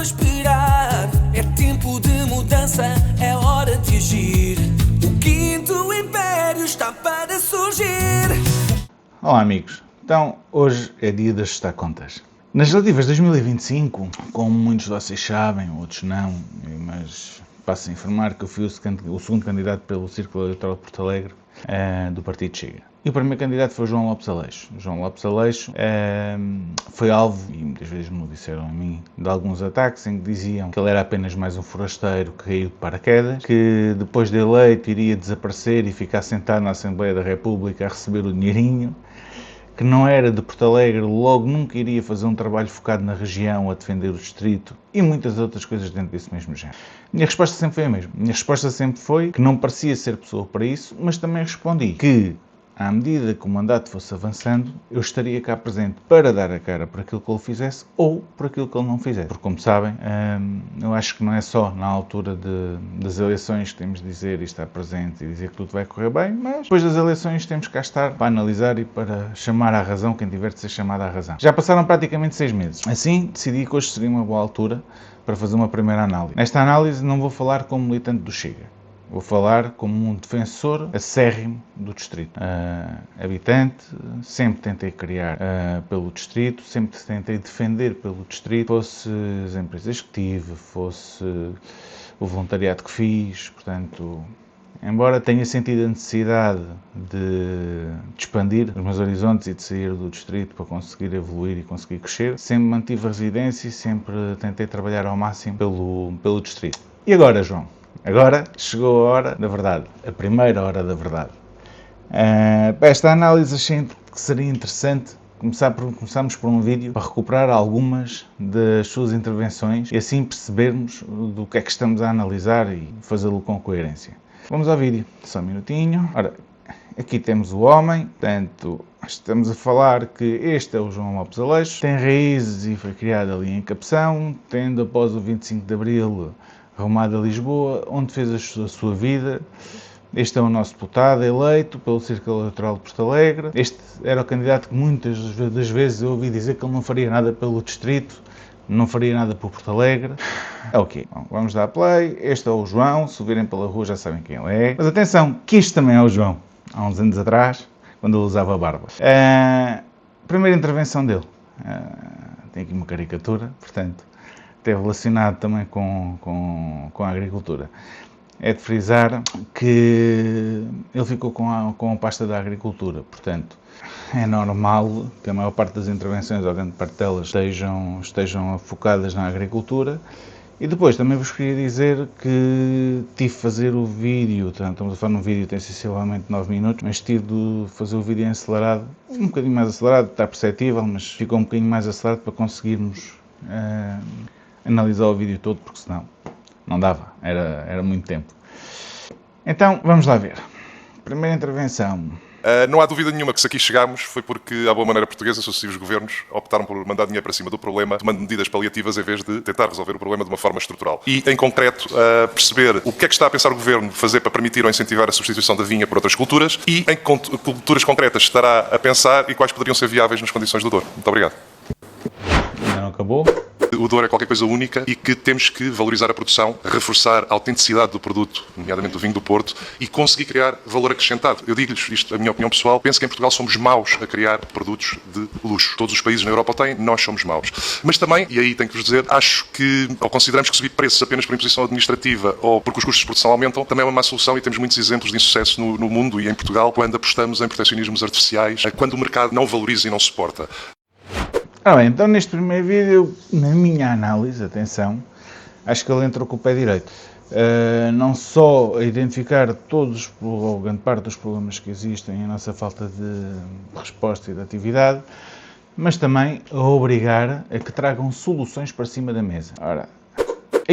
para esperar. É tempo de mudança, é hora de agir. O quinto império está para surgir. Olá amigos, então hoje é dia de ajustar contas. Nas relativas de 2025, como muitos de vocês sabem, outros não, mas passo a informar que eu fui o segundo candidato pelo Círculo Eleitoral de Porto Alegre do Partido Chega. E o primeiro candidato foi o João Lopes Aleixo. O João Lopes Aleixo foi alvo, e muitas vezes me o disseram a mim, de alguns ataques em que diziam que ele era apenas mais um forasteiro que caiu de paraquedas, que depois de eleito iria desaparecer e ficar sentado na Assembleia da República a receber o dinheirinho, que não era de Porto Alegre, logo nunca iria fazer um trabalho focado na região, a defender o distrito e muitas outras coisas dentro desse mesmo género. Minha resposta sempre foi a mesma. Minha resposta sempre foi que não parecia ser pessoa para isso, mas também respondi que, à medida que o mandato fosse avançando, eu estaria cá presente para dar a cara por aquilo que ele fizesse ou por aquilo que ele não fizesse. Porque, como sabem, eu acho que não é só na altura das eleições que temos de dizer e estar presente e dizer que tudo vai correr bem, mas depois das eleições temos que cá estar para analisar e para chamar à razão quem tiver de ser chamado à razão. Já passaram praticamente 6 meses. Assim, decidi que hoje seria uma boa altura para fazer uma primeira análise. Nesta análise não vou falar como militante do Chega. Vou falar como um defensor acérrimo do distrito. Habitante, sempre tentei criar pelo distrito, sempre tentei defender pelo distrito, fosse as empresas que tive, fosse o voluntariado que fiz, portanto, embora tenha sentido a necessidade de expandir os meus horizontes e de sair do distrito para conseguir evoluir e conseguir crescer, sempre mantive a residência e sempre tentei trabalhar ao máximo pelo distrito. E agora, João? Agora chegou a hora da verdade, a primeira hora da verdade. Para esta análise achei que seria interessante começarmos por um vídeo para recuperar algumas das suas intervenções e assim percebermos do que é que estamos a analisar e fazê-lo com coerência. Vamos ao vídeo, só um minutinho. Ora, aqui temos o homem, portanto, estamos a falar que este é o João Lopes Aleixo, tem raízes e foi criado ali em Capção, tendo após o 25 de Abril arrumado a Lisboa, onde fez a sua vida. Este é o nosso deputado eleito pelo Círculo Eleitoral de Porto Alegre. Este era o candidato que muitas das vezes eu ouvi dizer que ele não faria nada pelo distrito, não faria nada por Porto Alegre. É ok. Bom, vamos dar play. Este é o João. Se o virem pela rua já sabem quem ele é. Mas atenção, que isto também é o João. Há uns anos atrás, quando ele usava barba. Primeira intervenção dele. Tem aqui uma caricatura, portanto, até relacionado também com a agricultura. É de frisar que ele ficou com a pasta da agricultura, portanto, é normal que a maior parte das intervenções, ou grande parte delas, estejam focadas na agricultura. E depois também vos queria dizer que tive de fazer o vídeo, portanto, estamos a falar num vídeo que tem sensivelmente 9 minutos, mas tive de fazer o vídeo em acelerado, um bocadinho mais acelerado, está perceptível, mas ficou um bocadinho mais acelerado para conseguirmos analisar o vídeo todo, porque senão não dava, era muito tempo. Então, vamos lá ver. Primeira intervenção. Não há dúvida nenhuma que se aqui chegámos foi porque, à boa maneira portuguesa, sucessivos governos optaram por mandar dinheiro para cima do problema, tomando medidas paliativas em vez de tentar resolver o problema de uma forma estrutural. E, em concreto, perceber o que é que está a pensar o governo fazer para permitir ou incentivar a substituição da vinha por outras culturas e em que culturas concretas estará a pensar e quais poderiam ser viáveis nas condições do Douro. Muito obrigado. Ainda não acabou? O Douro é qualquer coisa única e que temos que valorizar a produção, reforçar a autenticidade do produto, nomeadamente do vinho do Porto, e conseguir criar valor acrescentado. Eu digo-lhes isto, a minha opinião pessoal, penso que em Portugal somos maus a criar produtos de luxo. Todos os países na Europa o têm, nós somos maus. Mas também, e aí tenho que vos dizer, acho que, ou consideramos que subir preços apenas por imposição administrativa ou porque os custos de produção aumentam, também é uma má solução e temos muitos exemplos de insucesso no mundo e em Portugal quando apostamos em protecionismos artificiais, quando o mercado não valoriza e não suporta. Bem, então neste primeiro vídeo, na minha análise, atenção, acho que ele entrou com o pé direito. Não só a identificar todos, ou grande parte dos problemas que existem, a nossa falta de resposta e de atividade, mas também a obrigar a que tragam soluções para cima da mesa. Ora,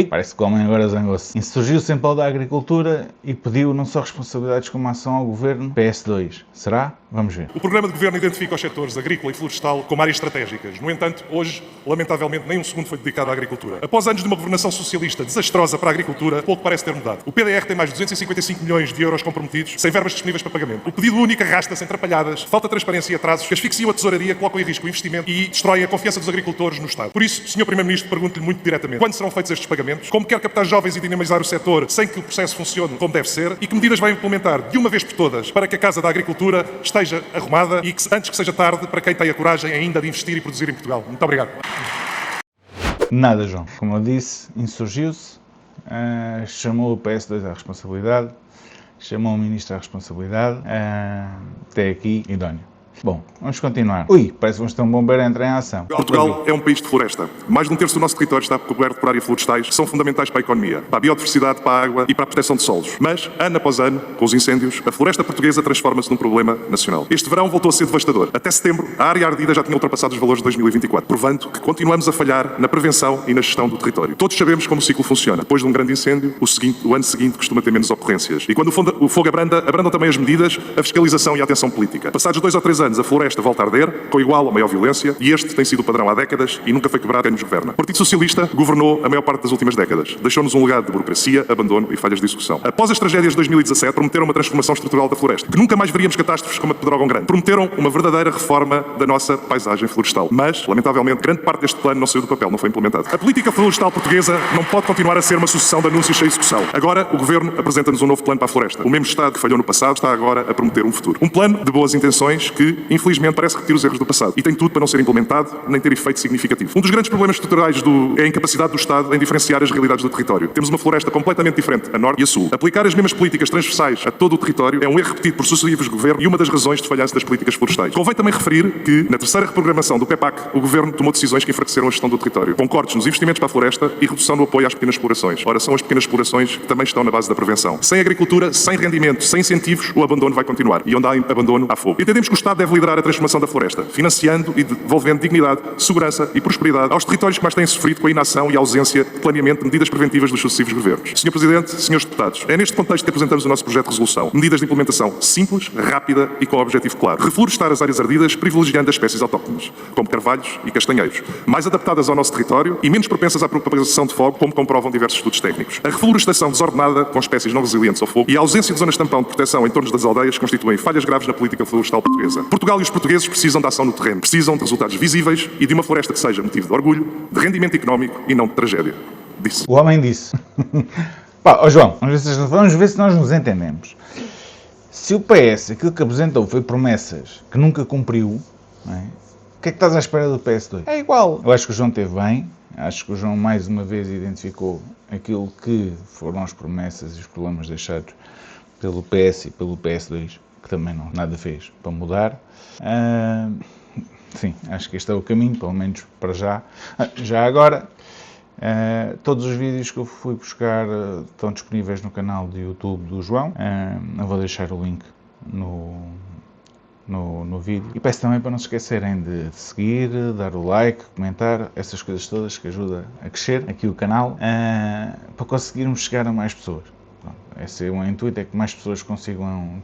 parece que o homem agora zangou-se. Insurgiu-se em prol da agricultura e pediu não só responsabilidades como ação ao governo PS2. Será? Vamos ver. O programa de governo identifica os setores agrícola e florestal como áreas estratégicas. No entanto, hoje, lamentavelmente, nem um segundo foi dedicado à agricultura. Após anos de uma governação socialista desastrosa para a agricultura, pouco parece ter mudado. O PDR tem mais de 255 milhões de euros comprometidos, sem verbas disponíveis para pagamento. O pedido único arrasta-se em atrapalhadas, falta transparência e atrasos, que asfixiam a tesouraria, colocam em risco o investimento e destroem a confiança dos agricultores no Estado. Por isso, Sr. Primeiro-Ministro, pergunto-lhe muito diretamente: quando serão feitos estes pagamentos? Como quer captar jovens e dinamizar o setor sem que o processo funcione como deve ser? E que medidas vai implementar de uma vez por todas para que a Casa da Agricultura esteja arrumada e que, antes que seja tarde, para quem tem a coragem ainda de investir e produzir em Portugal? Muito obrigado. Nada, João. Como eu disse, insurgiu-se, chamou o PS2 à responsabilidade, chamou o Ministro à responsabilidade, até aqui, idóneo. Bom, vamos continuar. Ui, parece que vamos ter um bombeiro a entrar em ação. Portugal é um país de floresta. Mais de um terço do nosso território está coberto por áreas florestais que são fundamentais para a economia, para a biodiversidade, para a água e para a proteção de solos. Mas, ano após ano, com os incêndios, a floresta portuguesa transforma-se num problema nacional. Este verão voltou a ser devastador. Até setembro, a área ardida já tinha ultrapassado os valores de 2024, provando que continuamos a falhar na prevenção e na gestão do território. Todos sabemos como o ciclo funciona. Depois de um grande incêndio, o ano seguinte costuma ter menos ocorrências. E quando o fogo abrandam também as medidas, a fiscalização e a atenção política. Passados 2 ou 3 anos, a floresta volta a arder, com igual ou maior violência, e este tem sido o padrão há décadas e nunca foi quebrado quem nos governa. O Partido Socialista governou a maior parte das últimas décadas. Deixou-nos um legado de burocracia, abandono e falhas de execução. Após as tragédias de 2017, prometeram uma transformação estrutural da floresta, que nunca mais veríamos catástrofes como a de Pedrógão Grande. Prometeram uma verdadeira reforma da nossa paisagem florestal. Mas, lamentavelmente, grande parte deste plano não saiu do papel, não foi implementado. A política florestal portuguesa não pode continuar a ser uma sucessão de anúncios sem execução. Agora, o Governo apresenta-nos um novo plano para a floresta. O mesmo Estado que falhou no passado está agora a prometer um futuro. Um plano de boas intenções que, infelizmente, parece repetir os erros do passado. E tem tudo para não ser implementado, nem ter efeito significativo. Um dos grandes problemas estruturais é a incapacidade do Estado em diferenciar as realidades do território. Temos uma floresta completamente diferente, a norte e a sul. Aplicar as mesmas políticas transversais a todo o território é um erro repetido por sucessivos governos e uma das razões de falhança das políticas florestais. Convém também referir que, na terceira reprogramação do PEPAC, o Governo tomou decisões que enfraqueceram a gestão do território, com cortes nos investimentos para a floresta e redução no apoio às pequenas explorações. Ora, são as pequenas explorações que também estão na base da prevenção. Sem agricultura, sem rendimento, sem incentivos, o abandono vai continuar. E onde há abandono, há fogo. Entendemos que o Estado deve liderar a transformação da floresta, financiando e devolvendo dignidade, segurança e prosperidade aos territórios que mais têm sofrido com a inação e a ausência de planeamento de medidas preventivas dos sucessivos governos. Sr. Presidente, Srs. Deputados, é neste contexto que apresentamos o nosso projeto de resolução. Medidas de implementação simples, rápida e com objetivo claro. Reflorestar as áreas ardidas, privilegiando as espécies autóctones, como carvalhos e castanheiros, mais adaptadas ao nosso território e menos propensas à propagação de fogo, como comprovam diversos estudos técnicos. A reflorestação desordenada, com espécies não resilientes ao fogo, e a ausência de zonas tampão de proteção em torno das aldeias constituem falhas graves na política florestal portuguesa. Portugal e os portugueses precisam de ação no terreno, precisam de resultados visíveis e de uma floresta que seja motivo de orgulho, de rendimento económico e não de tragédia. Disse. O homem disse. Pá, João, vamos ver se nós nos entendemos. Se o PS, aquilo que apresentou foi promessas que nunca cumpriu, não é? O que é que estás à espera do PS2? É igual. Eu acho que o João esteve bem, acho que o João mais uma vez identificou aquilo que foram as promessas e os problemas deixados pelo PS e pelo PS2, que também não nada fez para mudar. Sim, acho que este é o caminho, pelo menos para já. Já agora, todos os vídeos que eu fui buscar estão disponíveis no canal do YouTube do João. Eu vou deixar o link no vídeo. E peço também para não se esquecerem de seguir, dar o like, comentar, essas coisas todas que ajudam a crescer aqui o canal, para conseguirmos chegar a mais pessoas. Esse é o intuito, é que mais pessoas consigam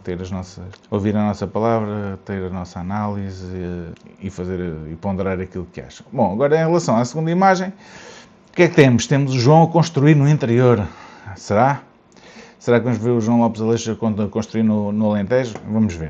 ouvir a nossa palavra, ter a nossa análise e ponderar aquilo que acham. Bom, agora em relação à segunda imagem, o que é que temos? Temos o João a construir no interior. Será? Será que vamos ver o João Lopes Aleixo a construir no Alentejo? Vamos ver.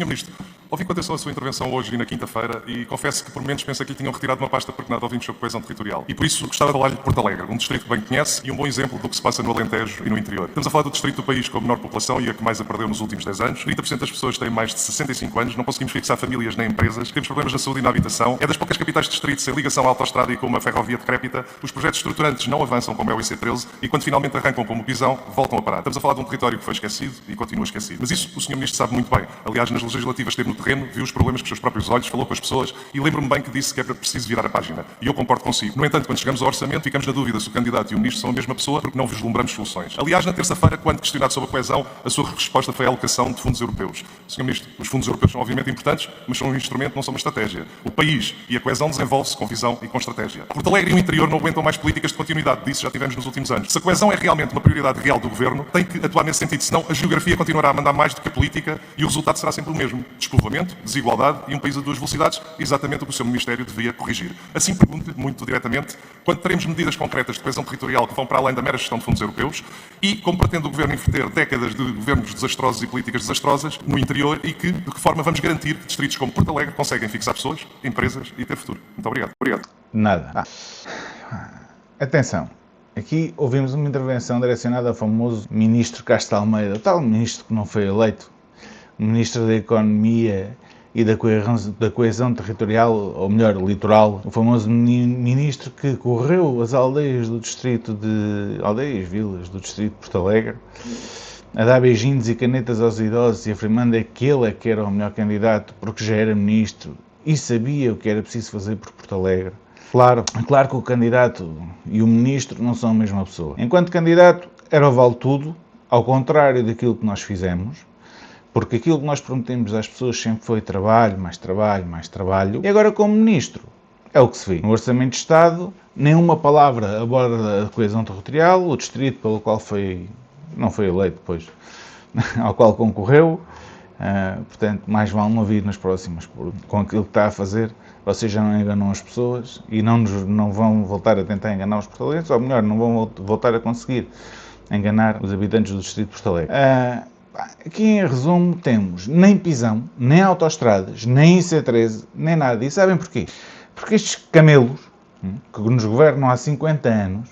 Ouvi com atenção a sua intervenção hoje e na quinta-feira e confesso que por momentos pensei que lhe tinham retirado uma pasta porque nada ouvimos sobre coesão territorial. E por isso gostava de falar-lhe de Porto Alegre, um distrito que bem conhece e um bom exemplo do que se passa no Alentejo e no interior. Estamos a falar do distrito do país com a menor população e a que mais a perdeu nos últimos 10 anos. 30% das pessoas têm mais de 65 anos, não conseguimos fixar famílias nem empresas, temos problemas na saúde e na habitação. É das poucas capitais de distrito sem ligação à autoestrada e com uma ferrovia decrépita. Os projetos estruturantes não avançam como é o IC13 e quando finalmente arrancam como pisão, voltam a parar. Estamos a falar de um território que foi esquecido e continua esquecido. Mas isso o Sr. Ministro sabe muito bem. Aliás, nas legislativas esteve no terreno, viu os problemas com os seus próprios olhos, falou com as pessoas e lembro-me bem que disse que é preciso virar a página. E eu concordo consigo. No entanto, quando chegamos ao orçamento, ficamos na dúvida se o candidato e o ministro são a mesma pessoa porque não vislumbramos soluções. Aliás, na terça-feira, quando questionado sobre a coesão, a sua resposta foi a alocação de fundos europeus. Sr. Ministro, os fundos europeus são obviamente importantes, mas são um instrumento, não são uma estratégia. O país e a coesão desenvolve-se com visão e com estratégia. Porto Alegre e o interior não aguentam mais políticas de continuidade, disso já tivemos nos últimos anos. Se a coesão é realmente uma prioridade real do governo, tem que atuar nesse sentido, senão a geografia continuará a mandar mais do que a política e o resultado será sempre o mesmo: despovoamento. desenvolvimento, desigualdade e um país a duas velocidades, exatamente o que o seu Ministério devia corrigir. Assim pergunto-lhe, muito diretamente, quando teremos medidas concretas de coesão territorial que vão para além da mera gestão de fundos europeus e como pretende o Governo inverter décadas de governos desastrosos e políticas desastrosas no interior e de que forma vamos garantir que distritos como Porto Alegre conseguem fixar pessoas, empresas e ter futuro. Muito obrigado. Nada. Atenção. Aqui ouvimos uma intervenção direcionada ao famoso Ministro Castro Almeida, tal ministro que não foi eleito, Ministro da Economia e da Coesão Territorial, ou melhor, Litoral, o famoso ministro que correu as aldeias do distrito vilas do distrito de Porto Alegre, a dar beijinhos e canetas aos idosos e afirmando que ele é que era o melhor candidato porque já era ministro e sabia o que era preciso fazer por Porto Alegre. Claro que o candidato e o ministro não são a mesma pessoa. Enquanto candidato, era o vale tudo, ao contrário daquilo que nós fizemos, porque aquilo que nós prometemos às pessoas sempre foi trabalho, mais trabalho, mais trabalho, e agora como ministro, é o que se vê. No Orçamento de Estado, nenhuma palavra aborda a coesão territorial, o distrito pelo qual não foi eleito depois, ao qual concorreu, portanto, mais vale não vir nas próximas, com aquilo que está a fazer. Vocês já não enganam as pessoas e não vão voltar a tentar enganar os portalegrenses, ou melhor, não vão voltar a conseguir enganar os habitantes do distrito de Porto Alegre. Aqui em resumo temos nem pisão, nem autoestradas, nem IC13, nem nada. E sabem porquê? Porque estes camelos, que nos governam há 50 anos,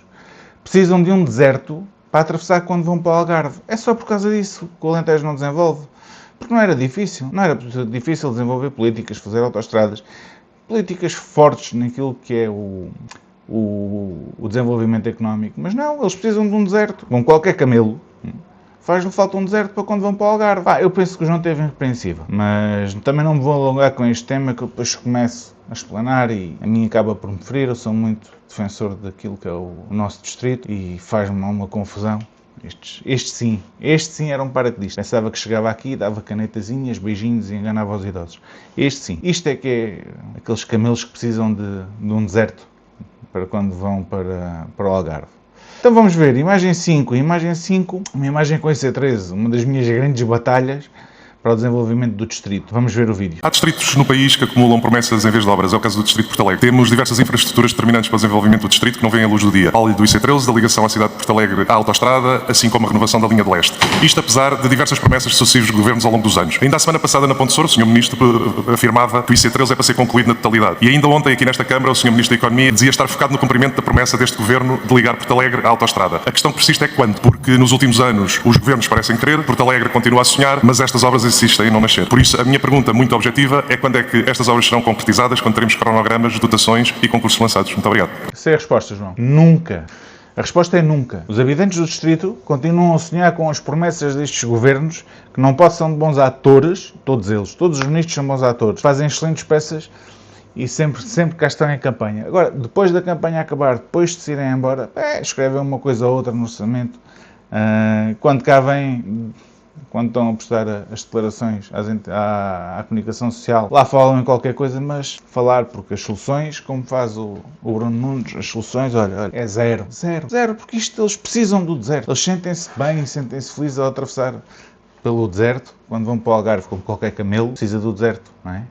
precisam de um deserto para atravessar quando vão para o Algarve. É só por causa disso que o Alentejo não desenvolve. Porque não era difícil desenvolver políticas, fazer autoestradas, políticas fortes naquilo que é o desenvolvimento económico. Mas não, eles precisam de um deserto. Com qualquer camelo, faz-lhe falta um deserto para quando vão para o Algarve. Eu penso que o João esteve irrepreensível. Mas também não me vou alongar com este tema, que eu depois começo a explanar e a mim acaba por me ferir. Eu sou muito defensor daquilo que é o nosso distrito e faz-me uma confusão. Este sim era um paraquedista. Pensava que chegava aqui, dava canetazinhas, beijinhos e enganava os idosos. Este sim. Isto é que é aqueles camelos que precisam de um deserto para quando vão para o Algarve. Então vamos ver, imagem 5. Imagem 5, uma imagem com IC13, uma das minhas grandes batalhas para o desenvolvimento do distrito. Vamos ver o vídeo. Há distritos no país que acumulam promessas em vez de obras. É o caso do distrito de Porto Alegre. Temos diversas infraestruturas determinantes para o desenvolvimento do distrito que não vêm à luz do dia. Óleo do IC13, da ligação à cidade de Porto Alegre à autoestrada, assim como a renovação da linha de leste. Isto apesar de diversas promessas de sucessivos governos ao longo dos anos. Ainda a semana passada na Ponte Sor, o Sr. Ministro afirmava que o IC13 é para ser concluído na totalidade. E ainda ontem aqui nesta Câmara o Sr. Ministro da Economia dizia estar focado no cumprimento da promessa deste governo de ligar Porto Alegre à autoestrada. A questão que persiste é quando, porque nos últimos anos os governos parecem querer, Porto Alegre continua a sonhar, mas estas obras insistem em não nascer. Por isso, a minha pergunta muito objetiva é quando é que estas obras serão concretizadas, quando teremos cronogramas, dotações e concursos lançados. Muito obrigado. Essa é a resposta, João. Nunca. A resposta é nunca. Os habitantes do distrito continuam a sonhar com as promessas destes governos que não possam de bons atores, todos eles, todos os ministros são bons atores, fazem excelentes peças e sempre cá estão em campanha. Agora, depois da campanha acabar, depois de se irem embora, escrevem uma coisa ou outra no orçamento. Quando cá vêm, quando estão a prestar as declarações à comunicação social, lá falam em qualquer coisa, mas falar, porque as soluções, como faz o Bruno Nunes, as soluções, olha, é zero, porque eles precisam do deserto. Eles sentem-se bem, sentem-se felizes ao atravessar pelo deserto, quando vão para o Algarve, como qualquer camelo, precisa do deserto, não é?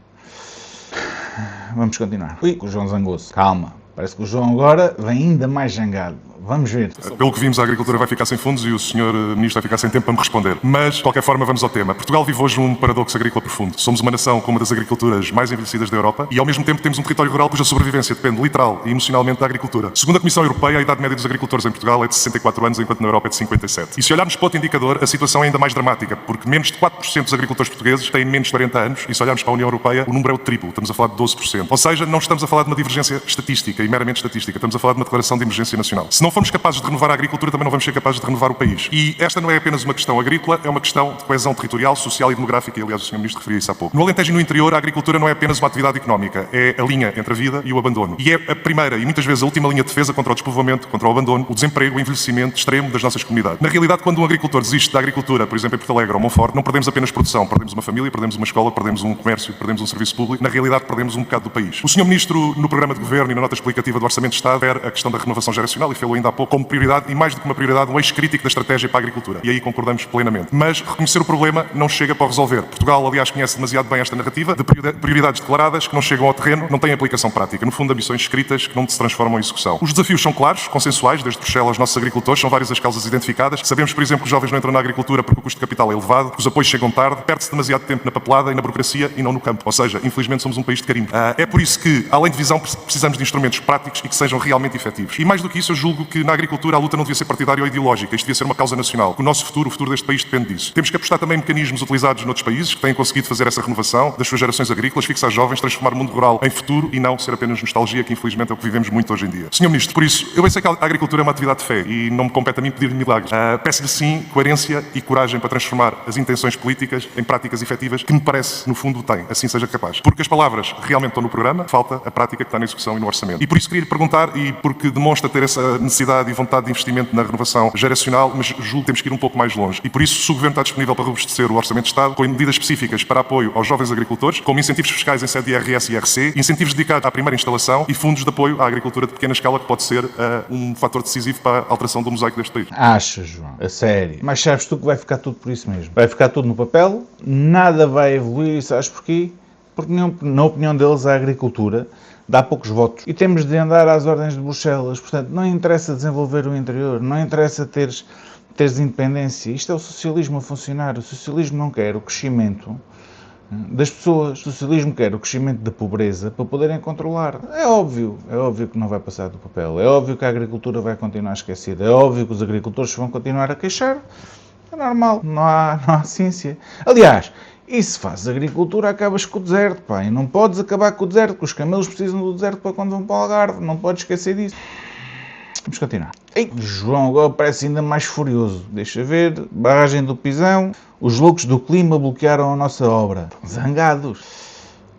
Vamos continuar. O João zangou-se. Calma. Parece que o João agora vem ainda mais zangado. Vamos ver. Pelo que vimos, a agricultura vai ficar sem fundos e o Sr. Ministro vai ficar sem tempo para me responder. Mas, de qualquer forma, vamos ao tema. Portugal vive hoje um paradoxo agrícola profundo. Somos uma nação com uma das agriculturas mais envelhecidas da Europa e, ao mesmo tempo, temos um território rural cuja sobrevivência depende literal e emocionalmente da agricultura. Segundo a Comissão Europeia, a idade média dos agricultores em Portugal é de 64 anos, enquanto na Europa é de 57. E se olharmos para outro indicador, a situação é ainda mais dramática, porque menos de 4% dos agricultores portugueses têm menos de 40 anos e, se olharmos para a União Europeia, o número é o triplo. Estamos a falar de 12%. Ou seja, não estamos a falar de uma divergência estatística e meramente estatística. Estamos a falar de uma declaração de emergência nacional. Se não formos capazes de renovar a agricultura, também não vamos ser capazes de renovar o país. E esta não é apenas uma questão agrícola, é uma questão de coesão territorial, social e demográfica, e aliás o Sr. Ministro referia isso há pouco. No Alentejo e no interior, a agricultura não é apenas uma atividade económica, é a linha entre a vida e o abandono. E é a primeira e muitas vezes a última linha de defesa contra o despovoamento, contra o abandono, o desemprego, o envelhecimento extremo das nossas comunidades. Na realidade, quando um agricultor desiste da agricultura, por exemplo em Porto Alegre ou Monforte, não perdemos apenas produção, perdemos uma família, perdemos uma escola, perdemos um comércio, perdemos um serviço público, na realidade perdemos um bocado do país. O Sr. Ministro, no programa de Governo e na nota explicativa do Orçamento de Estado, era a questão da renovação geracional e fê-lo ainda há pouco, como prioridade, e mais do que uma prioridade, um eixo crítico da estratégia para a agricultura. E aí concordamos plenamente. Mas reconhecer o problema não chega para o resolver. Portugal, aliás, conhece demasiado bem esta narrativa de prioridades declaradas que não chegam ao terreno, não têm aplicação prática. No fundo, ambições escritas que não se transformam em execução. Os desafios são claros, consensuais, desde Bruxelas aos nossos agricultores, são várias as causas identificadas. Sabemos, por exemplo, que os jovens não entram na agricultura porque o custo de capital é elevado, que os apoios chegam tarde, perde-se demasiado tempo na papelada e na burocracia e não no campo. Ou seja, infelizmente somos um país de carimbo. É por isso que, além de visão, precisamos de instrumentos práticos e que sejam realmente efetivos. E mais do que isso, eu julgo que na agricultura a luta não devia ser partidária ou ideológica, isto devia ser uma causa nacional. O nosso futuro, o futuro deste país depende disso. Temos que apostar também em mecanismos utilizados noutros países que têm conseguido fazer essa renovação das suas gerações agrícolas, fixar jovens, transformar o mundo rural em futuro e não ser apenas nostalgia, que infelizmente é o que vivemos muito hoje em dia. Senhor Ministro, por isso, eu bem sei que a agricultura é uma atividade de fé e não me compete a mim pedir-lhe milagres. Peço-lhe sim coerência e coragem para transformar as intenções políticas em práticas efetivas que me parece, no fundo, tem. Assim seja capaz. Porque as palavras realmente estão no programa, falta a prática que está na execução e no orçamento. E por isso queria lhe perguntar, e porque demonstra ter essa necessidade e vontade de investimento na renovação geracional, mas julgo que temos que ir um pouco mais longe. E por isso, se o Governo está disponível para robustecer o Orçamento de Estado, com medidas específicas para apoio aos jovens agricultores, como incentivos fiscais em sede de IRS e IRC, incentivos dedicados à primeira instalação e fundos de apoio à agricultura de pequena escala, que pode ser um fator decisivo para a alteração do mosaico deste país. Achas, João? A sério? Mas sabes tu que vai ficar tudo por isso mesmo. Vai ficar tudo no papel, nada vai evoluir, sabes porquê? Porque, na opinião deles, a agricultura dá poucos votos. E temos de andar às ordens de Bruxelas. Portanto, não interessa desenvolver o interior, não interessa teres independência. Isto é o socialismo a funcionar. O socialismo não quer o crescimento das pessoas. O socialismo quer o crescimento da pobreza para poderem controlar. É óbvio que não vai passar do papel. É óbvio que a agricultura vai continuar esquecida. É óbvio que os agricultores vão continuar a queixar. É normal, não há ciência. Aliás, e se fazes agricultura, acabas com o deserto, pá. E não podes acabar com o deserto, porque os camelos precisam do deserto para quando vão para o Algarve. Não podes esquecer disso. Vamos continuar. Ei, João agora parece ainda mais furioso. Deixa ver. Barragem do Pisão. Os loucos do clima bloquearam a nossa obra. Zangados.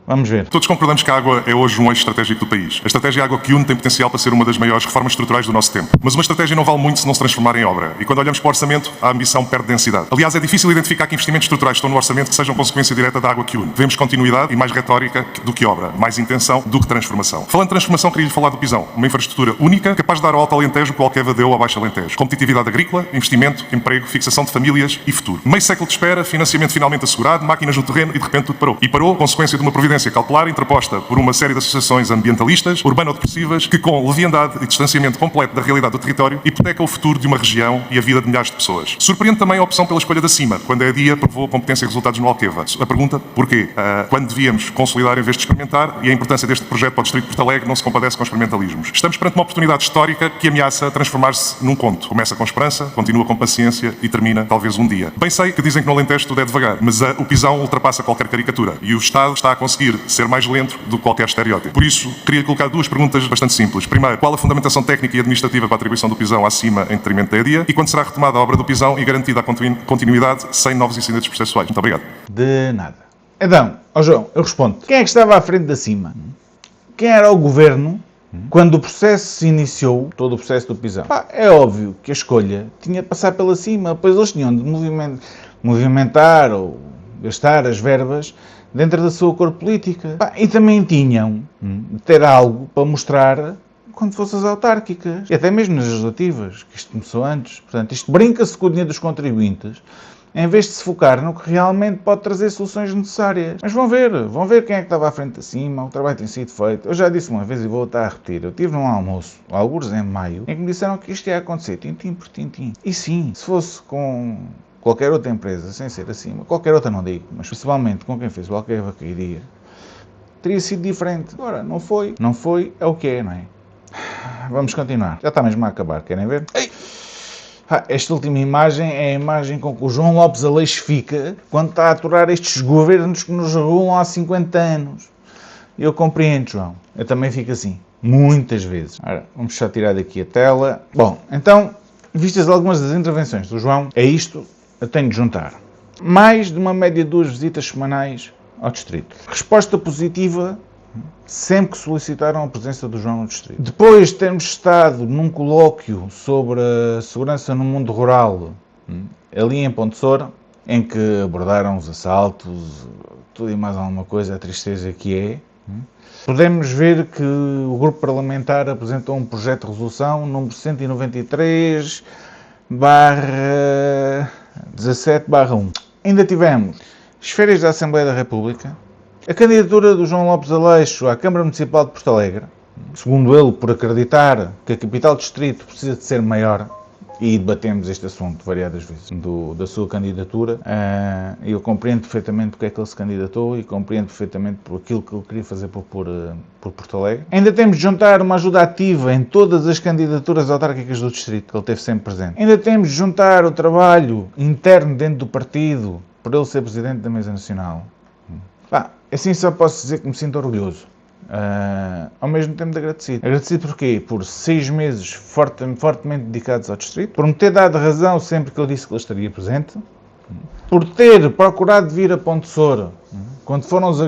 Vamos ver. Todos concordamos que a água é hoje um eixo estratégico do país. A estratégia Água que Une tem potencial para ser uma das maiores reformas estruturais do nosso tempo. Mas uma estratégia não vale muito se não se transformar em obra. E quando olhamos para o orçamento, a ambição perde densidade. Aliás, é difícil identificar que investimentos estruturais estão no orçamento que sejam consequência direta da Água que Une. Vemos continuidade e mais retórica do que obra. Mais intenção do que transformação. Falando de transformação, queria-lhe falar do Pisão. Uma infraestrutura única, capaz de dar ao Alto Alentejo qual Queva deu ao Baixo Alentejo. Competitividade agrícola, investimento, emprego, fixação de famílias e futuro. Meio século de espera, financiamento finalmente assegurado, máquinas no terreno e de repente tudo parou. E parou, consequência de uma providência cautelar interposta por uma série de associações ambientalistas, urbano-depressivas, que com leviandade e distanciamento completo da realidade do território, hipoteca o futuro de uma região e a vida de milhares de pessoas. Surpreende também a opção pela escolha da cima, quando a EDIA provou competência e resultados no Alqueva. A pergunta, porquê? Quando devíamos consolidar em vez de experimentar, e a importância deste projeto para o Distrito de Porto Alegre não se compadece com experimentalismos. Estamos perante uma oportunidade histórica que ameaça transformar-se num conto. Começa com esperança, continua com paciência e termina, talvez, um dia. Bem sei que dizem que no Alentejo tudo é devagar, mas o Pisão ultrapassa qualquer caricatura e o Estado está a conseguir ser mais lento do que qualquer estereótipo. Por isso, queria colocar duas perguntas bastante simples. Primeiro, qual a fundamentação técnica e administrativa para a atribuição do Pisão acima em detrimento da EDIA? E quando será retomada a obra do Pisão e garantida a continuidade sem novos incidentes processuais? Muito obrigado. De nada. Então, João, eu respondo. Quem é que estava à frente da cima? Quem era o governo quando o processo se iniciou, todo o processo do Pisão? É óbvio que a escolha tinha de passar pela cima, pois eles tinham de movimentar ou gastar as verbas dentro da sua cor política. E também tinham de ter algo para mostrar quando fossem as autárquicas. E até mesmo nas legislativas, que isto começou antes. Portanto, isto brinca-se com o dinheiro dos contribuintes, em vez de se focar no que realmente pode trazer soluções necessárias. Mas vão ver quem é que estava à frente de cima, o trabalho tem sido feito. Eu já disse uma vez e vou voltar a repetir. Eu estive num almoço, alguns em maio, em que me disseram que isto ia acontecer tintim por tintim. E sim, se fosse com qualquer outra empresa, sem ser acima, qualquer outra não digo, mas principalmente com quem fez o Alqueva que iria, teria sido diferente. Agora, não foi, é o que é, não é? Vamos continuar. Já está mesmo a acabar, querem ver? Esta última imagem é a imagem com que o João Lopes Aleixo fica quando está a aturar estes governos que nos regulam há 50 anos. Eu compreendo, João. Eu também fico assim, muitas vezes. Ora, vamos só tirar daqui a tela. Bom, então, vistas algumas das intervenções do João, é isto. Eu tenho de juntar mais de uma média de 2 visitas semanais ao Distrito. Resposta positiva sempre que solicitaram a presença do João no Distrito. Depois de termos estado num colóquio sobre a segurança no mundo rural, ali em Pontessora, em que abordaram os assaltos, tudo e mais alguma coisa, a tristeza que é, Podemos ver que o grupo parlamentar apresentou um projeto de resolução número 193/17/1. Ainda tivemos as férias da Assembleia da República, a candidatura do João Lopes Aleixo à Câmara Municipal de Porto Alegre, segundo ele, por acreditar que a capital distrito precisa de ser maior, e debatemos este assunto variadas vezes, da sua candidatura. Eu compreendo perfeitamente porque é que ele se candidatou e compreendo perfeitamente por aquilo que ele queria fazer por Porto Alegre. Ainda temos de juntar uma ajuda ativa em todas as candidaturas autárquicas do distrito, que ele esteve sempre presente. Ainda temos de juntar o trabalho interno dentro do partido, por ele ser presidente da Mesa Nacional. Assim só posso dizer que me sinto orgulhoso. Ao mesmo tempo de agradecido. Agradecido porquê? Por 6 meses fortemente dedicados ao distrito, por me ter dado razão sempre que eu disse que ele estaria presente, por ter procurado vir a Ponte Soura quando foram as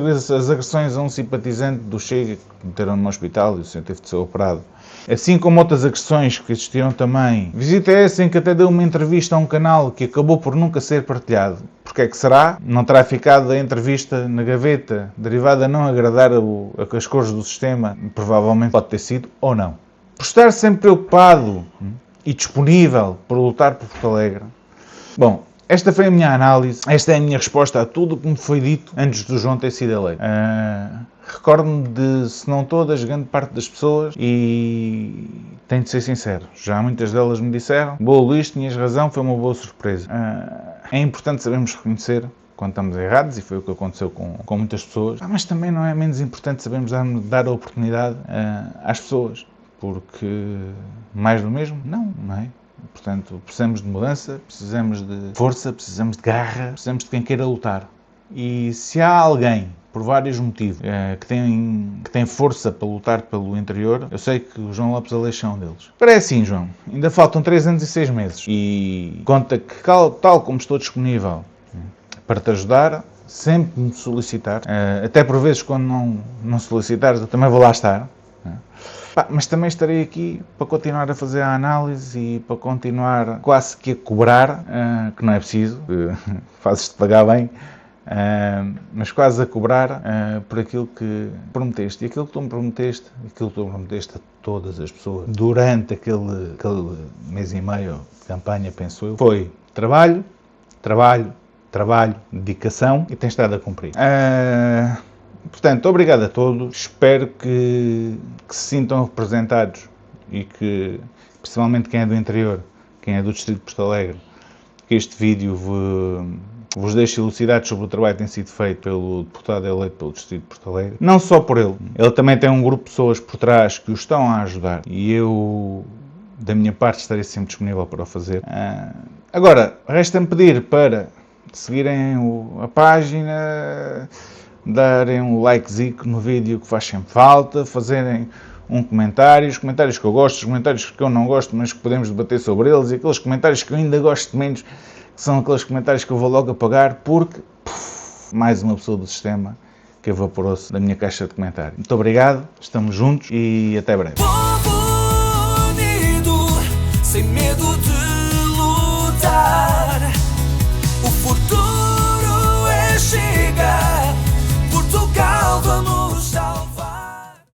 agressões a um simpatizante do Chega que meteram no hospital e o senhor teve de ser operado. Assim como outras agressões que existiram também. Visita essa em que até deu uma entrevista a um canal que acabou por nunca ser partilhado. Porque é que será? Não terá ficado a entrevista na gaveta, derivada a não agradar as cores do sistema? Provavelmente pode ter sido, ou não. Por estar sempre preocupado e disponível para lutar por Porto Alegre. Bom, esta foi a minha análise, esta é a minha resposta a tudo o que me foi dito antes do João ter sido eleito. Recordo-me de, se não todas, grande parte das pessoas, e tenho de ser sincero, já muitas delas me disseram: boa Luís, tinhas razão, foi uma boa surpresa. É importante sabermos reconhecer quando estamos errados, e foi o que aconteceu com muitas pessoas, mas também não é menos importante sabermos dar a oportunidade às pessoas, porque mais do mesmo, não é? Portanto, precisamos de mudança, precisamos de força, precisamos de garra, precisamos de quem queira lutar. E se há alguém, por vários motivos, que tem força para lutar pelo interior, eu sei que o João Lopes Aleixo é um deles. Parece assim, João, ainda faltam 3 anos e 6 meses. E conta que, tal como estou disponível para te ajudar, sempre me solicitar, até por vezes quando não solicitares, eu também vou lá estar. Mas também estarei aqui para continuar a fazer a análise e para continuar quase que a cobrar, que não é preciso, fazes-te pagar bem, mas quase a cobrar por aquilo que prometeste. E aquilo que tu me prometeste, aquilo que tu prometeste a todas as pessoas durante aquele mês e meio de campanha, penso eu, foi trabalho, dedicação, e tens estado a cumprir. Portanto, obrigado a todos, espero que se sintam representados e que, principalmente quem é do interior, quem é do distrito de Porto Alegre, que este vídeo vos deixe elucidados sobre o trabalho que tem sido feito pelo deputado eleito pelo distrito de Porto Alegre. Não só por ele também tem um grupo de pessoas por trás que o estão a ajudar, e eu, da minha parte, estarei sempre disponível para o fazer. Agora, resta-me pedir para seguirem a página, darem um likezico no vídeo, que faz sempre falta, fazerem os comentários que eu gosto, os comentários que eu não gosto, mas que podemos debater sobre eles, e aqueles comentários que eu ainda gosto menos, que são aqueles comentários que eu vou logo apagar, porque mais uma pessoa do sistema que evaporou-se da minha caixa de comentários. Muito obrigado, estamos juntos e até breve.